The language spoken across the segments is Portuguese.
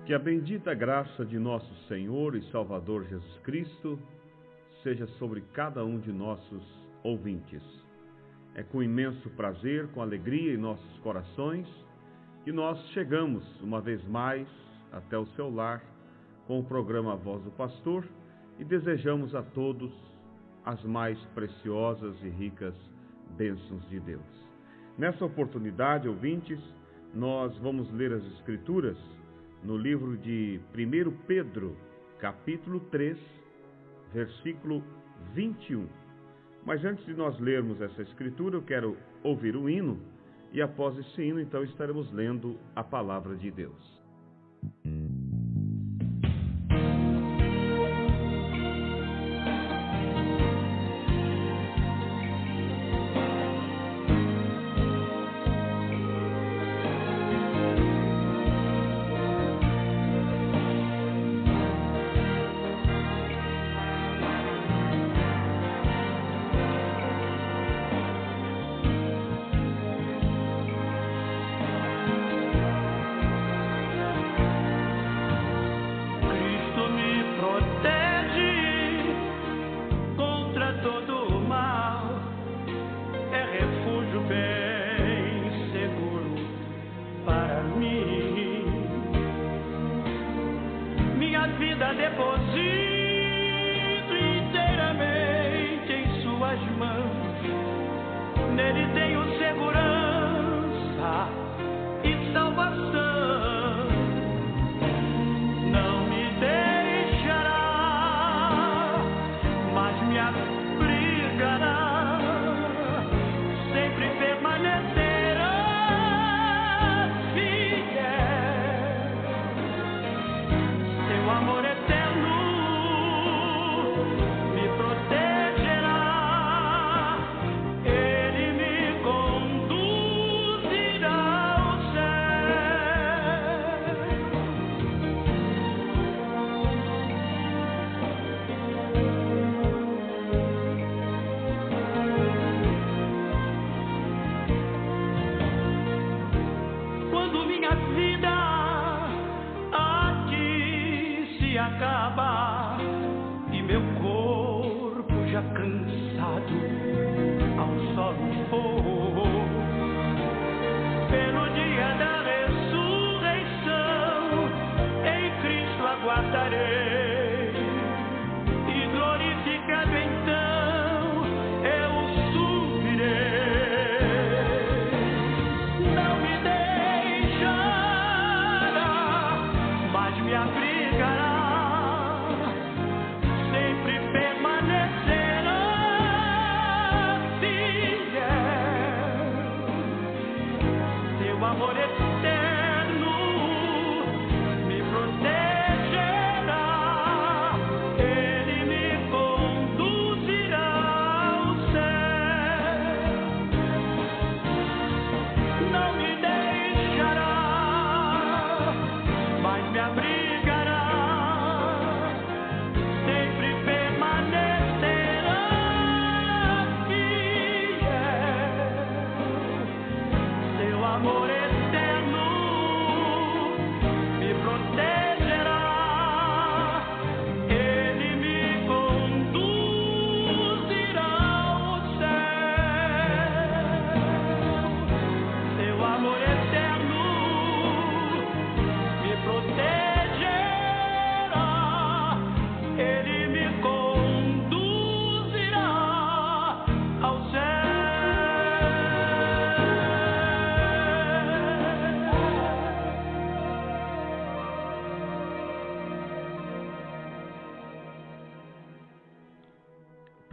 Que a bendita graça de nosso Senhor e Salvador Jesus Cristo seja sobre cada um de nossos ouvintes. É com imenso prazer, com alegria em nossos corações, que nós chegamos uma vez mais até o seu lar com o programa Voz do Pastor e desejamos a todos as mais preciosas e ricas bênçãos de Deus. Nessa oportunidade, ouvintes, nós vamos ler as Escrituras no livro de 1 Pedro, capítulo 3, versículo 21. Mas antes de nós lermos essa escritura, eu quero ouvir o hino, e após esse hino, então, estaremos lendo a palavra de Deus.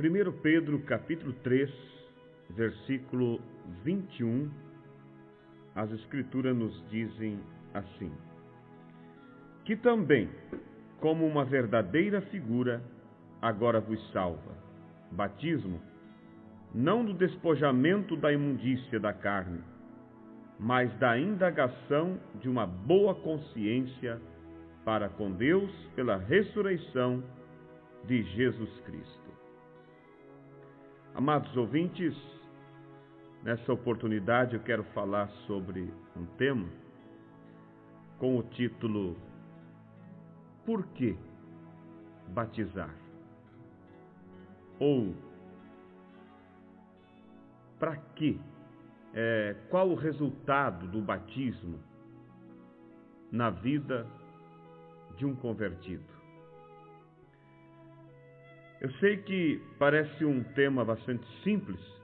Primeiro Pedro, capítulo 3, versículo 21, as Escrituras nos dizem assim: que também, como uma verdadeira figura, agora vos salva. Batismo, não do despojamento da imundícia da carne, mas da indagação de uma boa consciência para com Deus pela ressurreição de Jesus Cristo. Amados ouvintes, Nessa oportunidade eu quero falar sobre um tema com o título Por que batizar? Ou para quê? Qual o resultado do batismo na vida de um convertido? Eu sei que parece um tema bastante simples,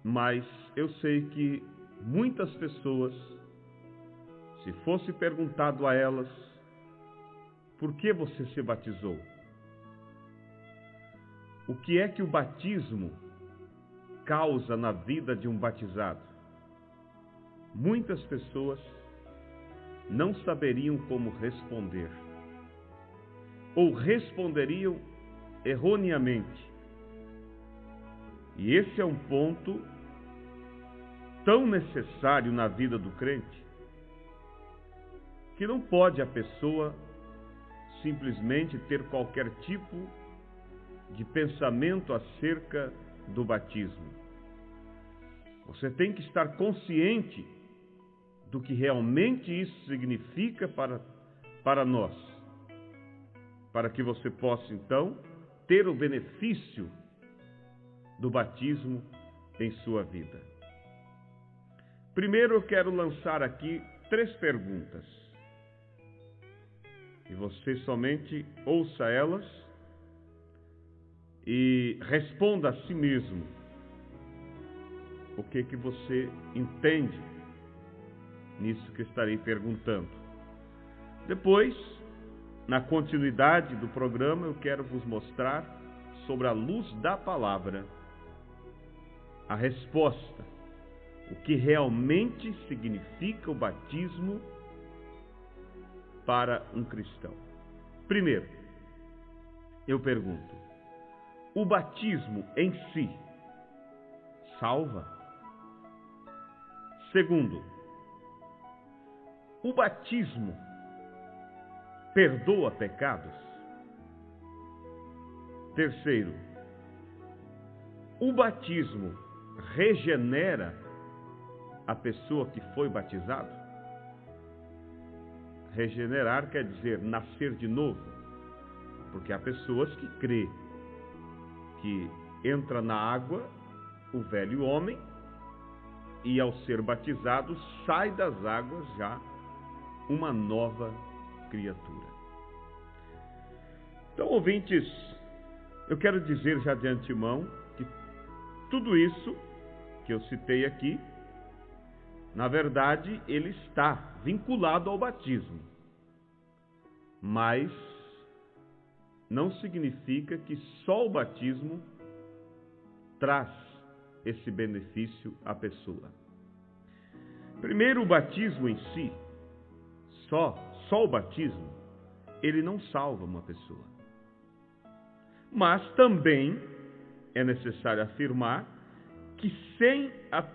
mas eu sei que muitas pessoas, se fosse perguntado a elas, por que você se batizou? O que é que o batismo causa na vida de um batizado? Muitas pessoas não saberiam como responder, ou responderiam erroneamente. E esse é um ponto tão necessário na vida do crente, que não pode a pessoa simplesmente ter qualquer tipo de pensamento acerca do batismo. Você tem que estar consciente do que realmente isso significa para nós, para que você possa então ter o benefício do batismo em sua vida. Primeiro eu quero lançar aqui 3 perguntas, e você somente ouça elas e responda a si mesmo o que você entende nisso que estarei perguntando. Depois, na continuidade do programa, eu quero vos mostrar, sobre a luz da palavra, a resposta, o que realmente significa o batismo para um cristão. Primeiro, eu pergunto: o batismo em si salva? Segundo, o batismo perdoa pecados? Terceiro, o batismo regenera a pessoa que foi batizado? Regenerar quer dizer nascer de novo, porque há pessoas que crêem que entra na água o velho homem e ao ser batizado sai das águas já uma nova criatura. Então, ouvintes, eu quero dizer já de antemão que tudo isso que eu citei aqui, na verdade, ele está vinculado ao batismo, mas não significa que só o batismo traz esse benefício à pessoa. Primeiro, o batismo em si, só o batismo, ele não salva uma pessoa. Mas também é necessário afirmar que sem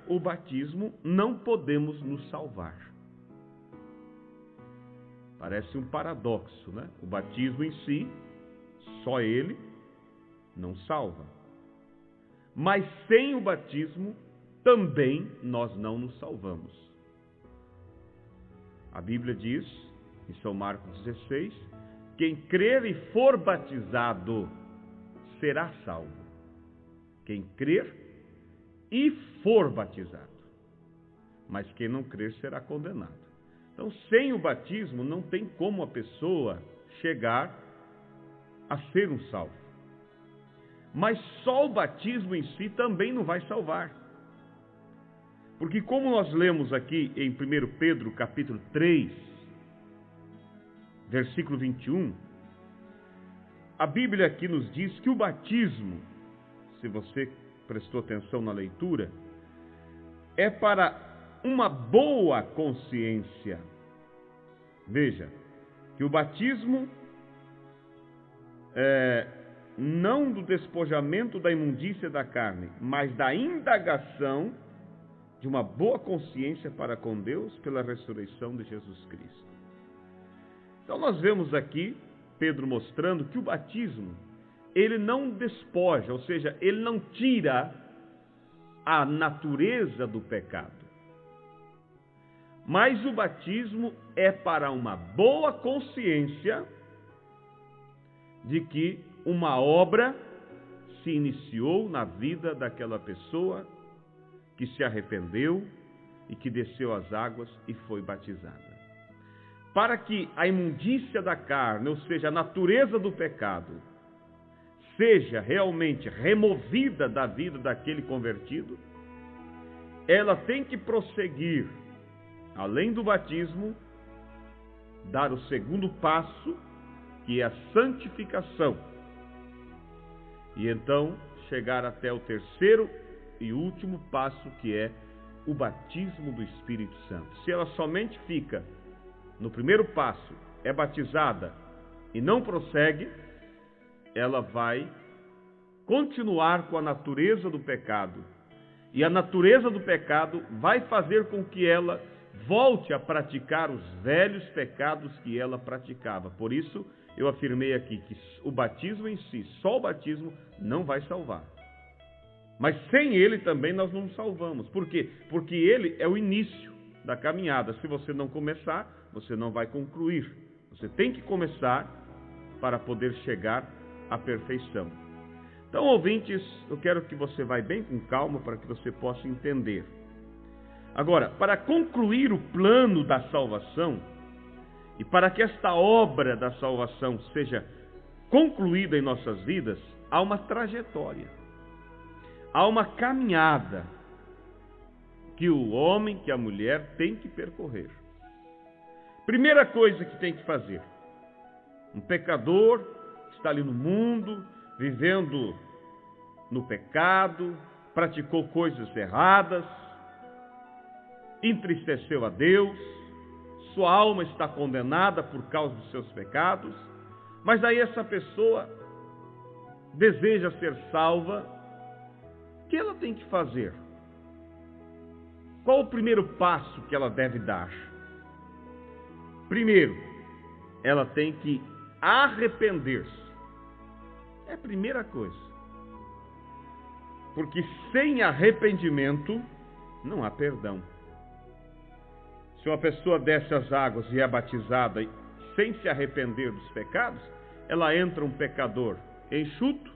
o batismo não podemos nos salvar. Parece um paradoxo, né? O batismo em si, só ele não salva. Mas sem o batismo também nós não nos salvamos. A Bíblia diz, em São Marcos 16, quem crer e for batizado será salvo. Quem crer e for batizado. Mas quem não crer será condenado. Então, sem o batismo, não tem como a pessoa chegar a ser um salvo. Mas só o batismo em si também não vai salvar. Porque como nós lemos aqui em 1 Pedro capítulo 3, versículo 21, a Bíblia aqui nos diz que o batismo, se você prestou atenção na leitura, é para uma boa consciência. Veja, que o batismo não do despojamento da imundícia da carne, mas da indagação de uma boa consciência para com Deus pela ressurreição de Jesus Cristo. Então nós vemos aqui Pedro mostrando que o batismo, ele não despoja, ou seja, ele não tira a natureza do pecado. Mas o batismo é para uma boa consciência de que uma obra se iniciou na vida daquela pessoa que se arrependeu e que desceu às águas e foi batizada. Para que a imundícia da carne, ou seja, a natureza do pecado, seja realmente removida da vida daquele convertido, ela tem que prosseguir, além do batismo, dar o segundo passo, que é a santificação. E então chegar até o terceiro e último passo, que é o batismo do Espírito Santo. Se ela somente fica no primeiro passo, é batizada e não prossegue, ela vai continuar com a natureza do pecado. E a natureza do pecado vai fazer com que ela volte a praticar os velhos pecados que ela praticava. Por isso, eu afirmei aqui que o batismo em si, só o batismo, não vai salvar. Mas sem ele também nós não nos salvamos. Por quê? Porque ele é o início da caminhada. Se você não começar, você não vai concluir. Você tem que começar para poder chegar à perfeição. Então, ouvintes, eu quero que você vá bem com calma para que você possa entender. Agora, para concluir o plano da salvação, e para que esta obra da salvação seja concluída em nossas vidas, há uma trajetória, há uma caminhada que o homem, que a mulher tem que percorrer. Primeira coisa que tem que fazer, um pecador que está ali no mundo, vivendo no pecado, praticou coisas erradas, entristeceu a Deus, sua alma está condenada por causa dos seus pecados, mas aí essa pessoa deseja ser salva. O que ela tem que fazer? Qual o primeiro passo que ela deve dar? Primeiro, ela tem que arrepender-se. É a primeira coisa. Porque sem arrependimento não há perdão. Se uma pessoa desce às águas e é batizada sem se arrepender dos pecados, ela entra um pecador enxuto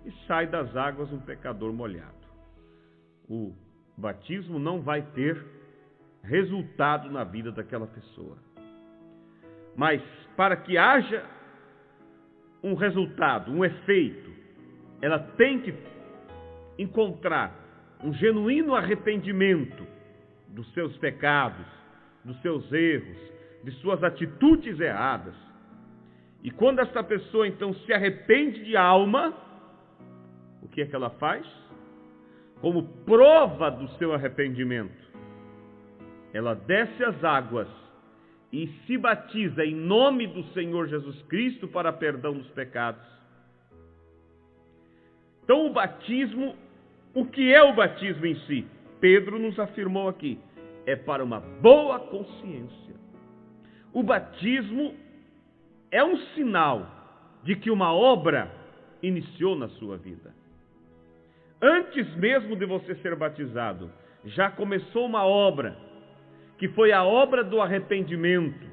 e sai das águas um pecador molhado. O batismo não vai ter resultado na vida daquela pessoa. Mas para que haja um resultado, um efeito, ela tem que encontrar um genuíno arrependimento dos seus pecados, dos seus erros, de suas atitudes erradas. E quando essa pessoa então se arrepende de alma, o que é que ela faz? Como prova do seu arrependimento, ela desce às águas e se batiza em nome do Senhor Jesus Cristo para perdão dos pecados. Então o batismo, o que é o batismo em si? Pedro nos afirmou aqui, é para uma boa consciência. O batismo é um sinal de que uma obra iniciou na sua vida. Antes mesmo de você ser batizado, já começou uma obra, que foi a obra do arrependimento.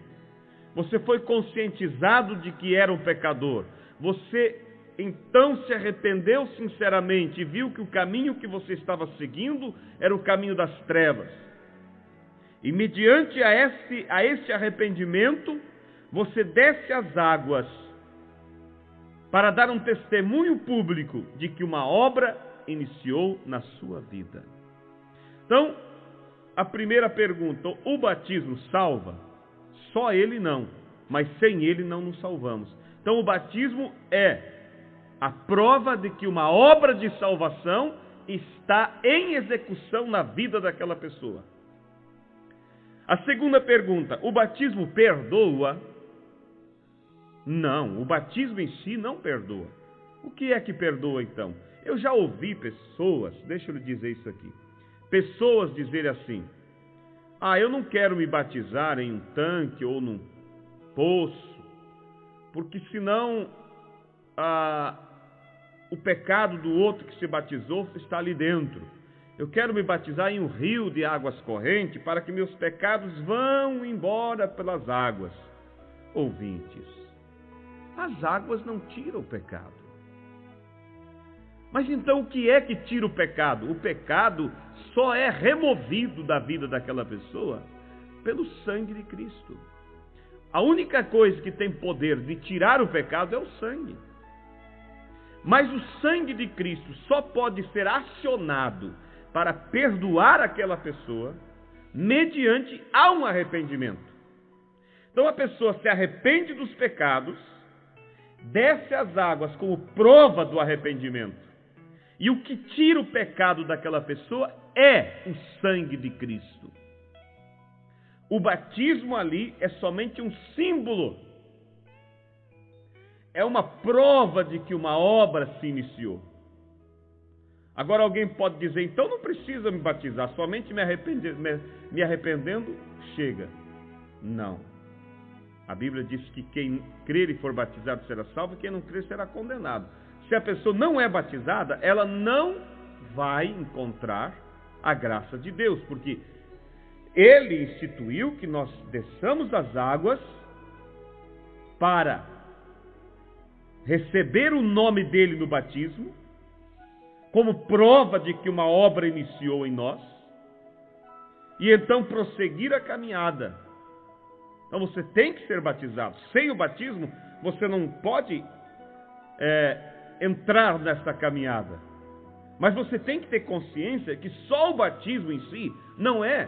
Você foi conscientizado de que era um pecador. Você então se arrependeu sinceramente e viu que o caminho que você estava seguindo era o caminho das trevas. E mediante a esse arrependimento, você desce às águas para dar um testemunho público de que uma obra iniciou na sua vida. Então, a primeira pergunta, o batismo salva? Só ele não, mas sem ele não nos salvamos. Então o batismo é a prova de que uma obra de salvação está em execução na vida daquela pessoa. A segunda pergunta, o batismo perdoa? Não, o batismo em si não perdoa. O que é que perdoa então? Eu já ouvi pessoas, deixa eu lhe dizer isso aqui, pessoas dizerem assim, eu não quero me batizar em um tanque ou num poço, porque senão o pecado do outro que se batizou está ali dentro. Eu quero me batizar em um rio de águas correntes para que meus pecados vão embora pelas águas. Ouvintes, as águas não tiram o pecado. Mas então o que é que tira o pecado? O pecado só é removido da vida daquela pessoa pelo sangue de Cristo. A única coisa que tem poder de tirar o pecado é o sangue. Mas o sangue de Cristo só pode ser acionado para perdoar aquela pessoa mediante a um arrependimento. Então a pessoa se arrepende dos pecados, desce as águas como prova do arrependimento. E o que tira o pecado daquela pessoa é o sangue de Cristo. O batismo ali é somente um símbolo. É uma prova de que uma obra se iniciou. Agora alguém pode dizer, então não precisa me batizar, somente me arrependendo, chega. Não. A Bíblia diz que quem crer e for batizado será salvo, e quem não crer será condenado. Se a pessoa não é batizada, ela não vai encontrar a graça de Deus, porque Ele instituiu que nós desçamos das águas para receber o nome dele no batismo, como prova de que uma obra iniciou em nós, e então prosseguir a caminhada. Então você tem que ser batizado. Sem o batismo, você não pode entrar nessa caminhada. Mas você tem que ter consciência que só o batismo em si não é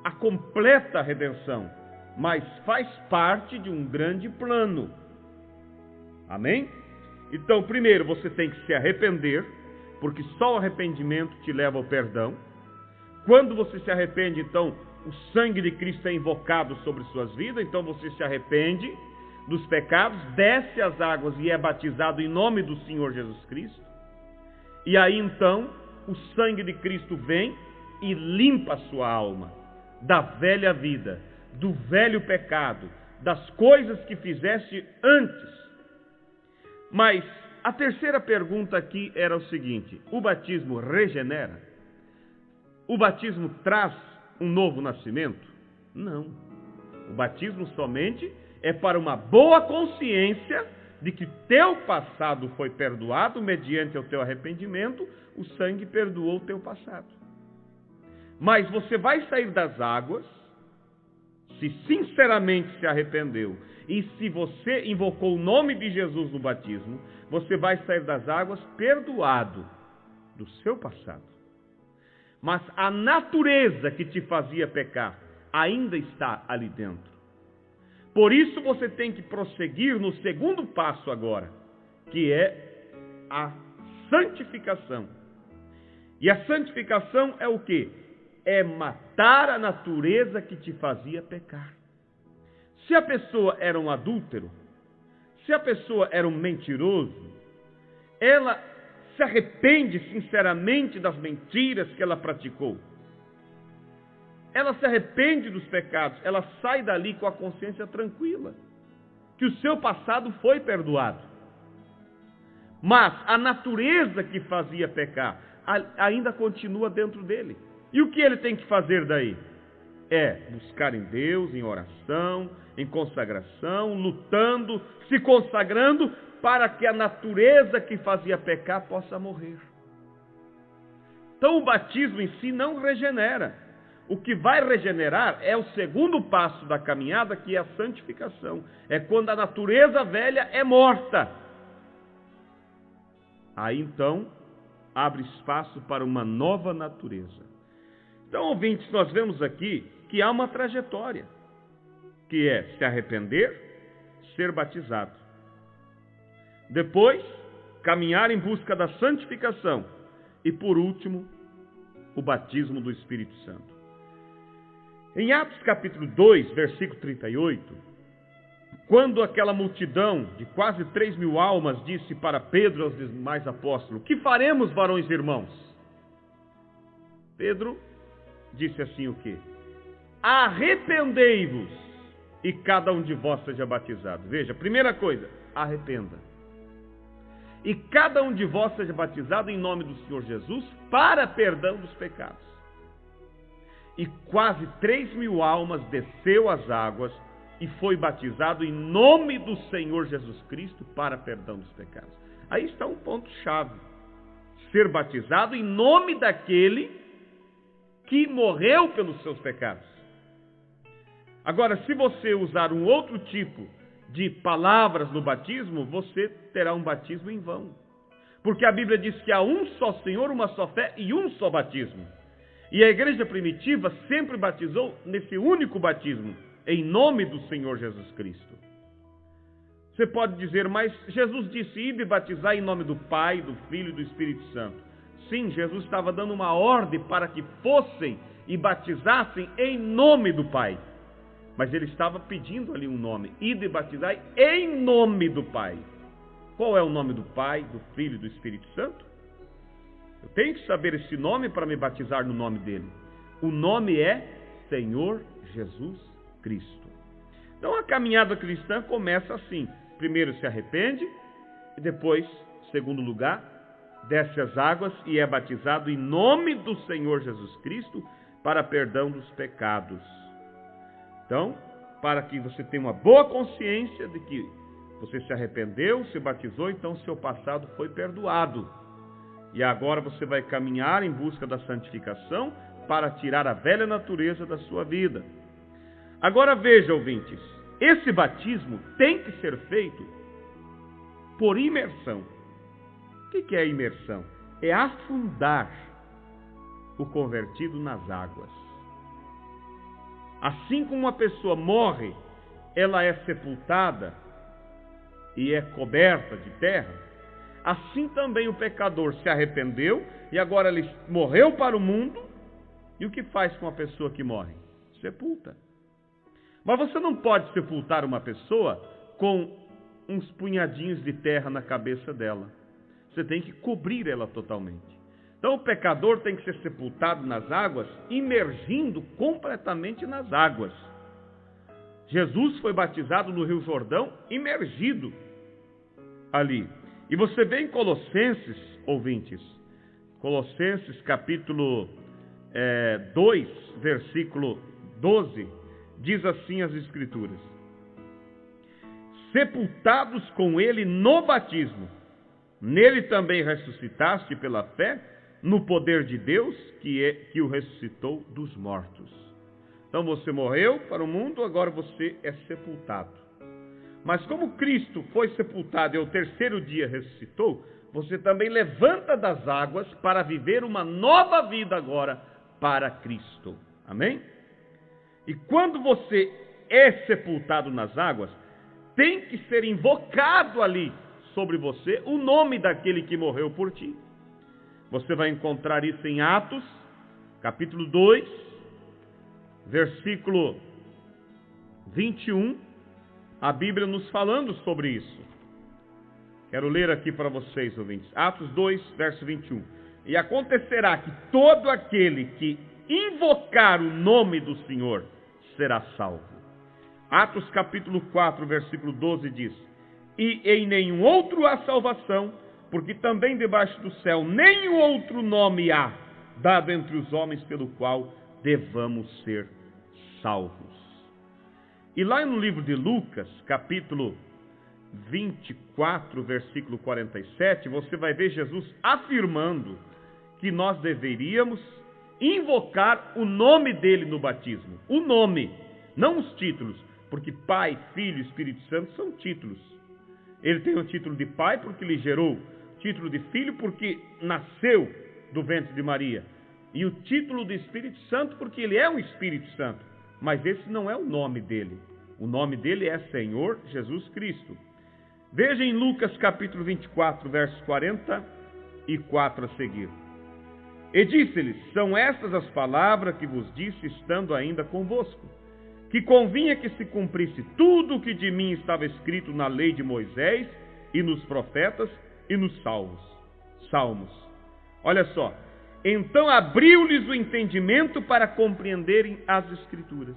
a completa redenção, mas faz parte de um grande plano. Amém? Então, primeiro você tem que se arrepender, porque só o arrependimento te leva ao perdão. Quando você se arrepende, então, o sangue de Cristo é invocado sobre suas vidas, então você se arrepende dos pecados, desce as águas e é batizado em nome do Senhor Jesus Cristo. E aí, então, o sangue de Cristo vem e limpa a sua alma da velha vida, do velho pecado, das coisas que fizeste antes. Mas a terceira pergunta aqui era o seguinte: o batismo regenera? O batismo traz um novo nascimento? Não. O batismo somente é para uma boa consciência de que teu passado foi perdoado mediante o teu arrependimento, o sangue perdoou o teu passado. Mas você vai sair das águas, se sinceramente se arrependeu, e se você invocou o nome de Jesus no batismo, você vai sair das águas perdoado do seu passado. Mas a natureza que te fazia pecar ainda está ali dentro. Por isso você tem que prosseguir no segundo passo agora, que é a santificação. E a santificação é o quê? É matar a natureza que te fazia pecar. Se a pessoa era um adúltero, se a pessoa era um mentiroso, ela se arrepende sinceramente das mentiras que ela praticou. Ela se arrepende dos pecados, ela sai dali com a consciência tranquila, que o seu passado foi perdoado. Mas a natureza que fazia pecar ainda continua dentro dele. E o que ele tem que fazer daí? É buscar em Deus, em oração, em consagração, lutando, se consagrando para que a natureza que fazia pecar possa morrer. Então o batismo em si não regenera. O que vai regenerar é o segundo passo da caminhada, que é a santificação. É quando a natureza velha é morta. Aí então abre espaço para uma nova natureza. Então, ouvintes, nós vemos aqui que há uma trajetória, que é se arrepender, ser batizado. Depois, caminhar em busca da santificação. E por último, o batismo do Espírito Santo. Em Atos capítulo 2, versículo 38, quando aquela multidão de quase 3.000 almas disse para Pedro e aos demais apóstolos: que faremos, varões e irmãos? Pedro disse assim o quê? Arrependei-vos e cada um de vós seja batizado. Veja, primeira coisa, arrependa. e cada um de vós seja batizado em nome do Senhor Jesus para perdão dos pecados. E quase 3.000 almas desceu às águas e foi batizado em nome do Senhor Jesus Cristo para perdão dos pecados. Aí está um ponto-chave. Ser batizado em nome daquele que morreu pelos seus pecados. Agora, se você usar um outro tipo de palavras no batismo, você terá um batismo em vão. Porque a Bíblia diz que há um só Senhor, uma só fé e um só batismo. E a igreja primitiva sempre batizou nesse único batismo, em nome do Senhor Jesus Cristo. Você pode dizer, mas Jesus disse, ide e batizar em nome do Pai, do Filho e do Espírito Santo. Sim, Jesus estava dando uma ordem para que fossem e batizassem em nome do Pai. Mas ele estava pedindo ali um nome, ide e batizar em nome do Pai. Qual é o nome do Pai, do Filho e do Espírito Santo? Eu tenho que saber esse nome para me batizar no nome dele. O nome é Senhor Jesus Cristo. Então a caminhada cristã começa assim. Primeiro se arrepende e depois, segundo lugar, desce as águas e é batizado em nome do Senhor Jesus Cristo para perdão dos pecados. Então, para que você tenha uma boa consciência de que você se arrependeu, se batizou, então seu passado foi perdoado. E agora você vai caminhar em busca da santificação para tirar a velha natureza da sua vida. Agora veja, ouvintes, esse batismo tem que ser feito por imersão. O que é imersão? É afundar o convertido nas águas. Assim como uma pessoa morre, ela é sepultada e é coberta de terra, assim também o pecador se arrependeu e agora ele morreu para o mundo. E o que faz com a pessoa que morre? Sepulta. Mas você não pode sepultar uma pessoa com uns punhadinhos de terra na cabeça dela. Você tem que cobrir ela totalmente. Então o pecador tem que ser sepultado nas águas, imergindo completamente nas águas. Jesus foi batizado no Rio Jordão, imergido ali. E você vê em Colossenses, ouvintes, Colossenses capítulo 2, versículo 12, diz assim as Escrituras: sepultados com ele no batismo, nele também ressuscitaste pela fé, no poder de Deus que o ressuscitou dos mortos. Então você morreu para o mundo, agora você é sepultado. Mas como Cristo foi sepultado e ao terceiro dia ressuscitou, você também levanta das águas para viver uma nova vida agora para Cristo. Amém? E quando você é sepultado nas águas, tem que ser invocado ali sobre você o nome daquele que morreu por ti. Você vai encontrar isso em Atos, capítulo 2, versículo 21, a Bíblia nos falando sobre isso. Quero ler aqui para vocês, ouvintes. Atos 2, verso 21. E acontecerá que todo aquele que invocar o nome do Senhor será salvo. Atos capítulo 4, versículo 12 diz: e em nenhum outro há salvação, porque também debaixo do céu nenhum outro nome há, dado entre os homens pelo qual devamos ser salvos. E lá no livro de Lucas, capítulo 24, versículo 47, você vai ver Jesus afirmando que nós deveríamos invocar o nome dele no batismo. O nome, não os títulos, porque Pai, Filho e Espírito Santo são títulos. Ele tem o título de Pai porque lhe gerou, título de Filho porque nasceu do ventre de Maria, e o título de Espírito Santo porque ele é um Espírito Santo. Mas esse não é o nome dele. O nome dele é Senhor Jesus Cristo. Veja em Lucas capítulo 24, versos 44 a seguir. E disse-lhes: são estas as palavras que vos disse estando ainda convosco, que convinha que se cumprisse tudo o que de mim estava escrito na lei de Moisés e nos profetas e nos salmos. Olha só. Então abriu-lhes o entendimento para compreenderem as Escrituras.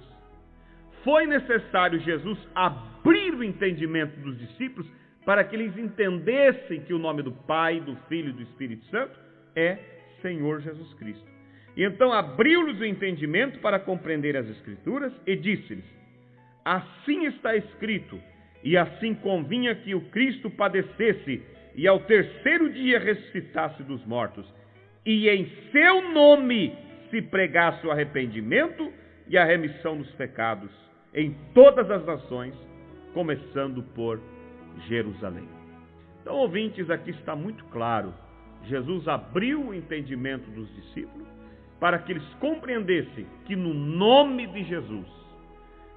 Foi necessário Jesus abrir o entendimento dos discípulos para que eles entendessem que o nome do Pai, do Filho e do Espírito Santo é Senhor Jesus Cristo. E então abriu-lhes o entendimento para compreender as Escrituras e disse-lhes: assim está escrito, e assim convinha que o Cristo padecesse e ao terceiro dia ressuscitasse dos mortos, e em seu nome se pregasse o arrependimento e a remissão dos pecados em todas as nações, começando por Jerusalém. Então, ouvintes, aqui está muito claro. Jesus abriu o entendimento dos discípulos para que eles compreendessem que no nome de Jesus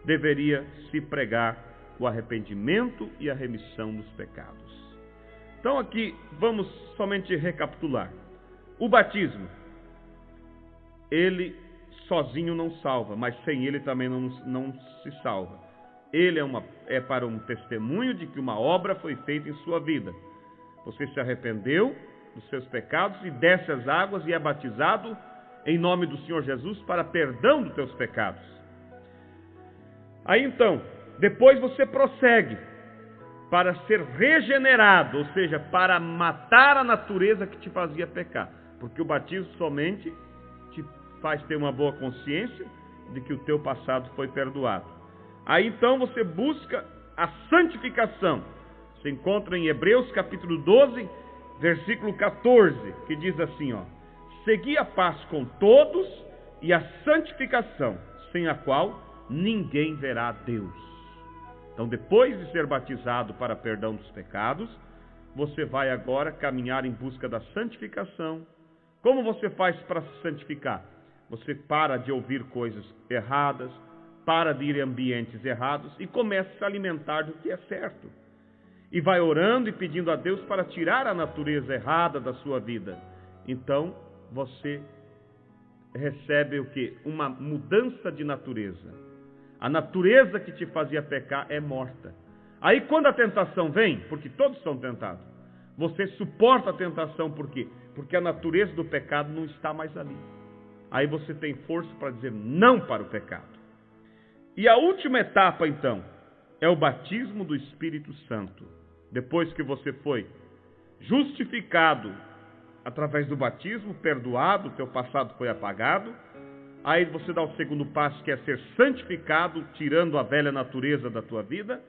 deveria se pregar o arrependimento e a remissão dos pecados. Então aqui vamos somente recapitular. O batismo, ele sozinho não salva, mas sem ele também não se salva. Ele é para um testemunho de que uma obra foi feita em sua vida. Você se arrependeu dos seus pecados e desce as águas e é batizado em nome do Senhor Jesus para perdão dos teus pecados. Aí então, depois você prossegue para ser regenerado, ou seja, para matar a natureza que te fazia pecar. Porque o batismo somente te faz ter uma boa consciência de que o teu passado foi perdoado. Aí então você busca a santificação. Se encontra em Hebreus capítulo 12, versículo 14, que diz assim, segui a paz com todos e a santificação, sem a qual ninguém verá a Deus. Então, depois de ser batizado para perdão dos pecados, você vai agora caminhar em busca da santificação. Como você faz para se santificar? Você para de ouvir coisas erradas, para de ir em ambientes errados e começa a se alimentar do que é certo. E vai orando e pedindo a Deus para tirar a natureza errada da sua vida. Então, você recebe o quê? Uma mudança de natureza. A natureza que te fazia pecar é morta. Aí quando a tentação vem, porque todos são tentados, você suporta a tentação, por quê? Porque a natureza do pecado não está mais ali. Aí você tem força para dizer não para o pecado. E a última etapa, então, é o batismo do Espírito Santo. Depois que você foi justificado através do batismo, perdoado, o teu passado foi apagado, aí você dá o segundo passo, que é ser santificado, tirando a velha natureza da tua vida.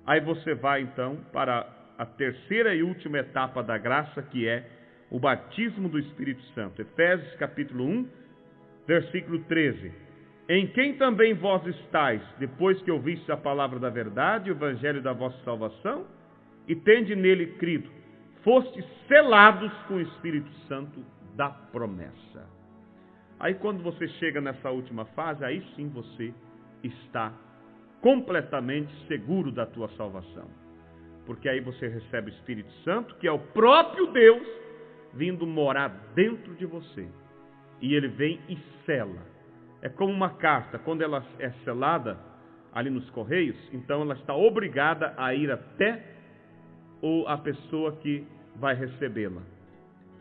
Aí você vai então para a terceira e última etapa da graça, que é o batismo do Espírito Santo. Efésios capítulo 1, versículo 13. Em quem também vós estáis, depois que ouvistes a palavra da verdade, o evangelho da vossa salvação, e tende nele crido, fostes selados com o Espírito Santo da promessa. Aí quando você chega nessa última fase, aí sim você está completamente seguro da tua salvação. Porque aí você recebe o Espírito Santo, que é o próprio Deus, vindo morar dentro de você. E ele vem e sela. É como uma carta, quando ela é selada ali nos correios, então ela está obrigada a ir até a pessoa que vai recebê-la.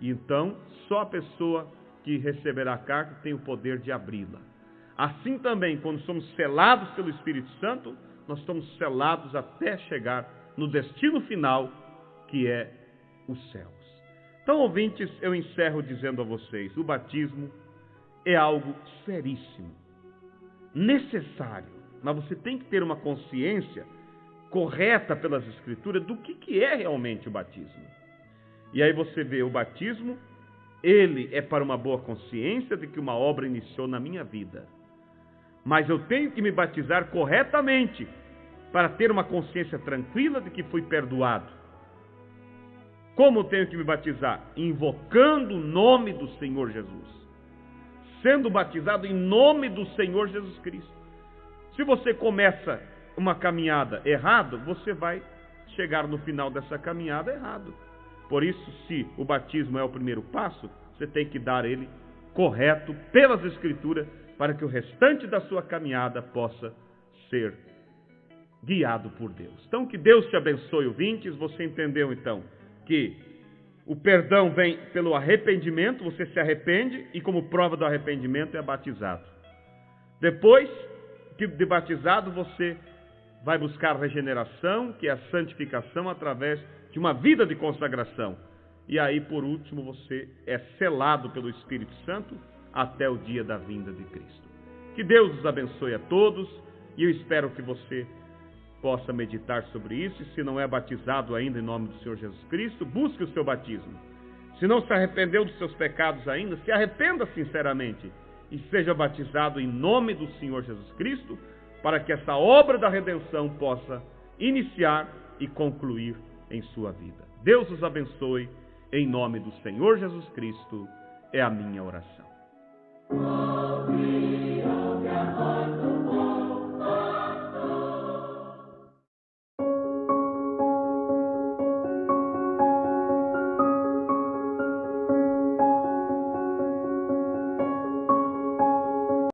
E então, só a pessoa que receberá a carta tem o poder de abri-la. Assim também, quando somos selados pelo Espírito Santo, nós estamos selados até chegar no destino final, que é os céus. Então, ouvintes, eu encerro dizendo a vocês, o batismo é algo seríssimo, necessário, mas você tem que ter uma consciência correta pelas Escrituras do que é realmente o batismo. E aí você vê o batismo, ele é para uma boa consciência de que uma obra iniciou na minha vida. Mas eu tenho que me batizar corretamente para ter uma consciência tranquila de que fui perdoado. Como eu tenho que me batizar? Invocando o nome do Senhor Jesus. Sendo batizado em nome do Senhor Jesus Cristo. Se você começa uma caminhada errado, você vai chegar no final dessa caminhada errado. Por isso, se o batismo é o primeiro passo, você tem que dar ele correto pelas Escrituras, para que o restante da sua caminhada possa ser guiado por Deus. Então, que Deus te abençoe, ouvintes. Você entendeu, então, que o perdão vem pelo arrependimento, você se arrepende e como prova do arrependimento é batizado. Depois de batizado, você vai buscar regeneração, que é a santificação através de uma vida de consagração. E aí, por último, você é selado pelo Espírito Santo até o dia da vinda de Cristo. Que Deus os abençoe a todos e eu espero que você possa meditar sobre isso. E se não é batizado ainda em nome do Senhor Jesus Cristo, busque o seu batismo. Se não se arrependeu dos seus pecados ainda, se arrependa sinceramente e seja batizado em nome do Senhor Jesus Cristo, para que essa obra da redenção possa iniciar e concluir em sua vida. Deus os abençoe, em nome do Senhor Jesus Cristo, é a minha oração.